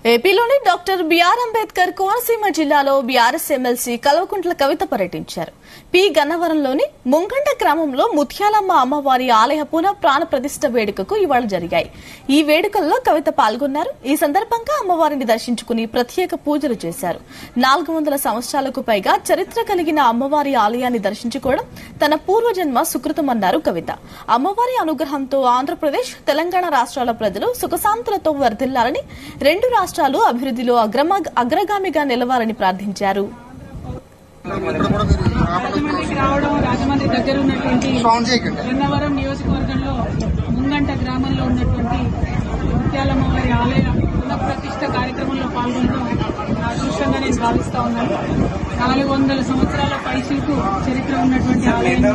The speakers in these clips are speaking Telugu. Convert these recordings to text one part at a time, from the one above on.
ఏపీలోని డాక్టర్ బిఆర్ అంబేద్కర్ కోనసీమ జిల్లాలో బీఆర్ఎస్ ఎమ్మెల్సీ కల్వకుంట్ల కవిత పర్యటించారు. పి గన్నవరంలోని ముంగంట గ్రామంలో ముత్యాలమ్మ అమ్మవారి ఆలయ పునః ప్రాణ ప్రతిష్ఠ వేడుకకు ఇవాళ జరిగాయి. ఈ వేడుకల్లో కవిత పాల్గొన్నారు. ఈ సందర్భంగా అమ్మవారిని దర్శించుకుని ప్రత్యేక పూజలు చేశారు. 400 సంవత్సరాలకు పైగా చరిత్ర కలిగిన అమ్మవారి ఆలయాన్ని దర్శించుకోవడం తన పూర్వజన్మ సుకృతమన్నారు కవిత. అమ్మవారి అనుగ్రహంతో ఆంధ్రప్రదేశ్, తెలంగాణ రాష్ట్రాల ప్రజలు సుఖశాంతులతో వర్ధిల్లాలని, రెండు రాష్ట్రాలు అభివృద్ధిలో అగ్రగామిగా నిలవాలని ప్రార్థించారు. రాజమండ్రి దగ్గర ఉన్నటువంటి గన్నవరం నియోజకవర్గంలో ముంగంట గ్రామంలో ఉన్నటువంటి ముత్యాలమ్మవారి ఆలయ పునఃప్రతిష్ఠ కార్యక్రమంలో పాల్గొనడం నా అదృష్టంగా నేను భావిస్తా ఉన్నాను. 400 సంవత్సరాల పైచిలకు చరిత్ర ఉన్నటువంటి ఆలయంలో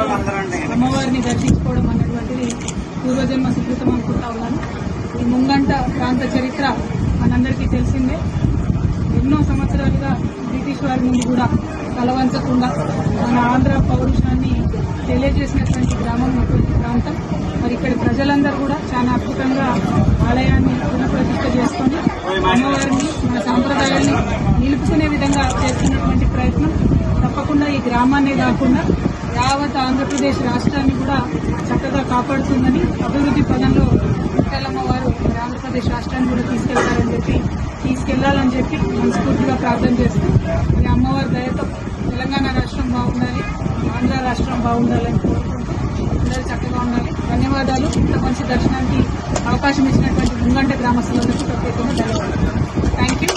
అమ్మవారిని దర్శించుకోవడం అన్నటువంటిది పూర్వజన్మ సుకృతం అనుకుంటా ఉన్నాను. ఈ ముంగంట ప్రాంత చరిత్ర మనందరికీ తెలిసిందే. ఎన్నో సంవత్సరాలుగా బ్రిటిష్ వారి ముందు కూడా తలవంచకుండా మన ఆంధ్ర పౌరుషాన్ని తెలియజేసినటువంటి గ్రామం అటువంటి ప్రాంతం. మరి ఇక్కడ ప్రజలందరూ కూడా చాలా అద్భుతంగా ఆలయాన్ని పునఃప్రతిష్ఠ చేసుకుని అమ్మవారిని, మన సాంప్రదాయాన్ని నిలుపుకునే విధంగా చేస్తున్నటువంటి ప్రయత్నం తప్పకుండా ఈ గ్రామాన్నే కాకుండా యావత్ ఆంధ్రప్రదేశ్ రాష్ట్రాన్ని కూడా చక్కగా కాపాడుతుందని, అభివృద్ధి పదంలో ముత్యాలమ్మవారు ఆంధ్రప్రదేశ్ రాష్ట్రాన్ని కూడా తీసుకెళ్లాలని చెప్పి మనస్ఫూర్తిగా ప్రార్థన చేస్తూ ఈ అమ్మవారి దయతో తెలంగాణ రాష్ట్రం బాగుండాలి, ఆంధ్ర రాష్ట్రం బాగుండాలని కోరుకుంటూ అందరూ చక్కగా ఉండాలి. ధన్యవాదాలు. ఇంత మంచి దర్శనానికి అవకాశం ఇచ్చినటువంటి ముంగంట గ్రామస్తులందరికీ ప్రత్యేకంగా ధన్యవాదాలు. Thank you.